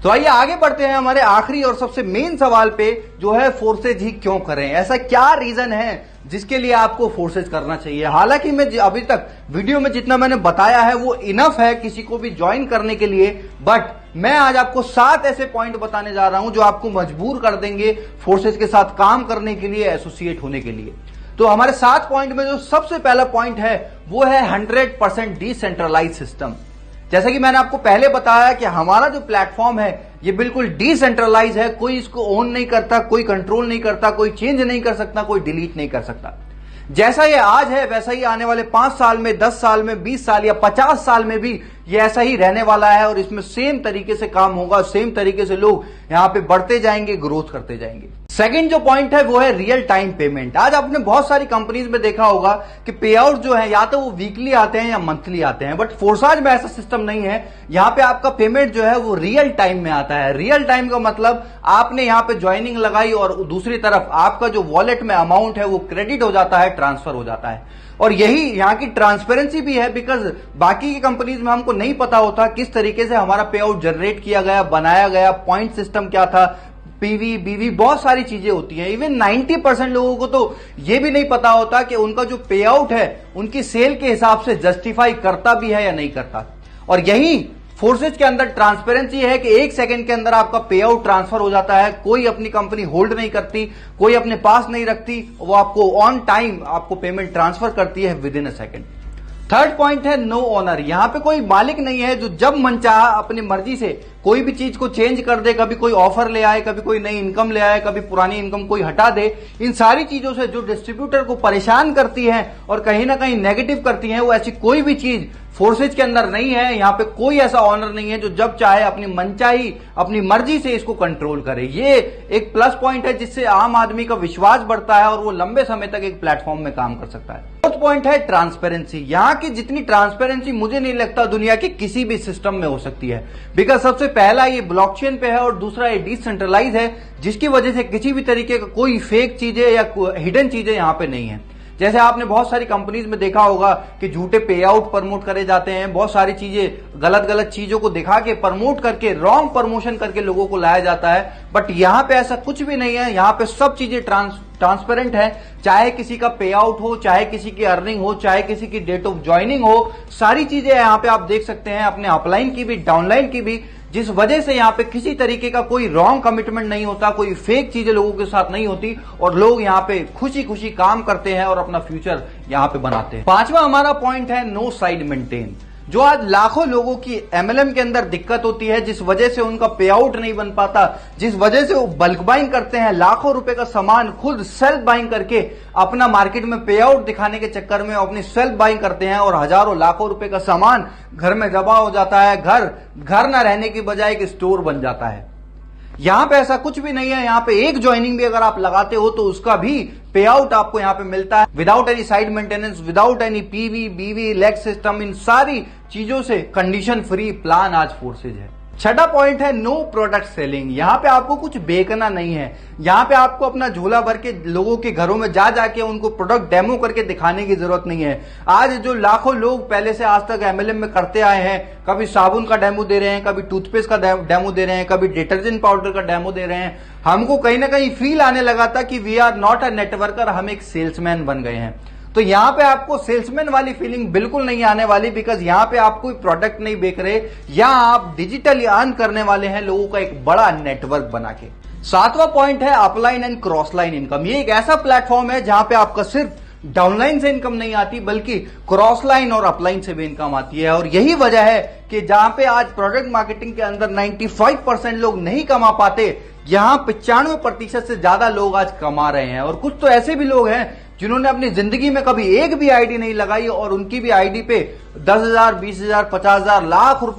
तो आइए आगे बढ़ते हैं हमारे आखिरी और सबसे मेन सवाल पे, जो है फोर्सेज ही क्यों करें। ऐसा क्या रीजन है जिसके लिए आपको फोर्सेज करना चाहिए। हालांकि मैं अभी तक वीडियो में जितना मैंने बताया है वो इनफ है किसी को भी ज्वाइन करने के लिए, बट मैं आज आपको 7 ऐसे पॉइंट बताने जा रहा हूं जो आपको मजबूर कर देंगे फोर्सेज के साथ काम करने के लिए, एसोसिएट होने के लिए। तो हमारे 7 पॉइंट में जो सबसे पहला पॉइंट है वो है 100% डिसेंट्रलाइज सिस्टम। जैसा कि मैंने आपको पहले बताया कि हमारा जो प्लेटफॉर्म है ये बिल्कुल डिसेंट्रलाइज है, कोई इसको ओन नहीं करता, कोई कंट्रोल नहीं करता, कोई चेंज नहीं कर सकता, कोई डिलीट नहीं कर सकता। जैसा ये आज है वैसा ही आने वाले 5 साल में, 10 साल में, 20 साल या 50 साल में भी ये ऐसा ही रहने वाला है और इसमें सेम तरीके से काम होगा, सेम तरीके से लोग यहां पे बढ़ते जाएंगे, ग्रोथ करते जाएंगे। सेकंड जो पॉइंट है वो है रियल टाइम पेमेंट। आज आपने बहुत सारी कंपनीज में देखा होगा कि पे आउट जो है या तो वो वीकली आते हैं या मंथली आते हैं, बट फोर्साज में ऐसा सिस्टम नहीं है। यहां पे आपका पेमेंट जो है वो रियल टाइम में आता है। रियल टाइम का मतलब आपने यहां पे ज्वाइनिंग लगाई और दूसरी तरफ आपका जो वॉलेट में अमाउंट है वो क्रेडिट हो जाता है, ट्रांसफर हो जाता है। और यही यहां की ट्रांसपेरेंसी भी है, बिकॉज बाकी की कंपनीज में हमको नहीं पता होता किस तरीके से हमारा पे आउट जनरेट किया गया, बनाया गया, पॉइंट सिस्टम क्या था, पीवी बीवी बहुत सारी चीजें होती हैं। इवन 90% लोगों को तो यह भी नहीं पता होता कि उनका जो पे आउट है उनकी सेल के हिसाब से जस्टिफाई करता भी है या नहीं करता। और यही फोर्सेज के अंदर ट्रांसपेरेंसी है कि 1 सेकंड के अंदर आपका पे आउट ट्रांसफर हो जाता है। कोई अपनी कंपनी होल्ड नहीं करती, कोई अपने पास नहीं रखती, वो आपको ऑन टाइम आपको पेमेंट ट्रांसफर करती है with in a second. Third point है नो ओनर। यहां पे कोई मालिक नहीं है जो जब मन चाहा अपनी मर्जी से कोई भी चीज को चेंज कर दे, कभी कोई ऑफर ले आए, कभी कोई नई इनकम ले आए, कभी पुरानी इनकम कोई हटा दे। इन सारी चीजों से जो डिस्ट्रीब्यूटर को परेशान करती है और कहीं ना कहीं नेगेटिव करती है, वो ऐसी कोई भी चीज फोर्सेज के अंदर नहीं है। यहां पे कोई ऐसा ऑनर नहीं है जो जब चाहे अपनी मनचाही अपनी मर्जी से इसको कंट्रोल करे। ये एक प्लस पॉइंट है जिससे आम आदमी का विश्वास बढ़ता है और वो लंबे समय तक एक प्लेटफॉर्म में काम कर सकता है। फोर्थ पॉइंट है ट्रांसपेरेंसी। यहां की जितनी ट्रांसपेरेंसी मुझे नहीं लगता दुनिया के किसी भी सिस्टम में हो सकती है, बिकॉज सबसे पहला ये ब्लॉकचेन पे है और दूसरा ये डिसेंट्रलाइज है, जिसकी वजह से किसी भी तरीके का कोई फेक चीजें या हिडन चीजें यहां पे नहीं है। जैसे आपने बहुत सारी कंपनीज में देखा होगा कि झूठे पे आउट प्रमोट करे जाते हैं, बहुत सारी चीजें गलत गलत चीजों को दिखा के प्रमोट करके रॉन्ग प्रमोशन करके लोगों को लाया जाता है। बट यहां पे ऐसा कुछ भी नहीं है। यहां पे सब चीजें ट्रांसपेरेंट है। चाहे किसी का पे आउट हो, चाहे किसी की अर्निंग हो, चाहे किसी की डेट ऑफ ज्वाइनिंग हो, सारी चीजें यहां पे आप देख सकते हैं, अपने अपलाइन की भी डाउनलाइन की भी, जिस वजह से यहां पे किसी तरीके का कोई रॉन्ग कमिटमेंट नहीं होता, कोई फेक चीजें लोगों के साथ नहीं होती और लोग यहां पे खुशी खुशी काम करते हैं और अपना फ्यूचर यहां पे बनाते हैं। 5वां हमारा पॉइंट है नो साइड मेंटेन। जो आज लाखों लोगों की एमएलएम के अंदर दिक्कत होती है, जिस वजह से उनका पे आउट नहीं बन पाता, जिस वजह से वो बल्क बाइंग करते हैं, लाखों रुपए का सामान खुद सेल्फ बाइंग करके अपना मार्केट में पे आउट दिखाने के चक्कर में अपनी सेल्फ बाइंग करते हैं और हजारों लाखों रुपए का सामान घर में जमा हो जाता है। घर न रहने की बजाय एक स्टोर बन जाता है। यहां पे ऐसा कुछ भी नहीं है। यहां पे एक ज्वाइनिंग भी अगर आप लगाते हो तो उसका भी पे आउट आपको यहां पे मिलता है without any side maintenance, without any PV बीवी लेग सिस्टम। इन सारी चीजों से कंडीशन फ्री प्लान आज फोर्सेज है। छठा पॉइंट है नो प्रोडक्ट सेलिंग। यहां पे आपको कुछ बेचना नहीं है। यहां पे आपको अपना झोला भर के लोगों के घरों में जा जाके उनको प्रोडक्ट डेमो करके दिखाने की जरूरत नहीं है। आज जो लाखों लोग पहले से आज तक एमएलएम में करते आए हैं, कभी साबुन का डेमो दे रहे हैं, कभी टूथपेस्ट का डेमो दे रहे हैं, कभी डिटर्जेंट पाउडर का डेमो दे रहे हैं, हमको कहीं ना कहीं फील आने लगा था कि we are not a networker, हम एक सेल्समैन बन गए हैं। तो यहां पे आपको सेल्समैन वाली फीलिंग बिल्कुल नहीं आने वाली, बिकॉज यहां पे आप कोई प्रोडक्ट नहीं बेच रहे, यहां आप डिजिटली अर्न करने वाले हैं लोगों का एक बड़ा नेटवर्क बना के। 7वां पॉइंट है upline and cross line income. ये एक ऐसा प्लेटफॉर्म है जहां पे आपका सिर्फ डाउनलाइन से इनकम नहीं आती, बल्कि क्रॉस लाइन और अपलाइन से भी इनकम आती है। और यही वजह है कि जहां पे आज प्रोडक्ट मार्केटिंग के अंदर 95% लोग नहीं कमा पाते, यहां 95% से ज्यादा लोग आज कमा रहे हैं। और कुछ तो ऐसे भी लोग हैं जिन्होंने अपनी जिंदगी में कभी एक भी आईडी नहीं लगाई और उनकी भी आईडी पे 10,000, 20,000, 50,000, लाख रुपए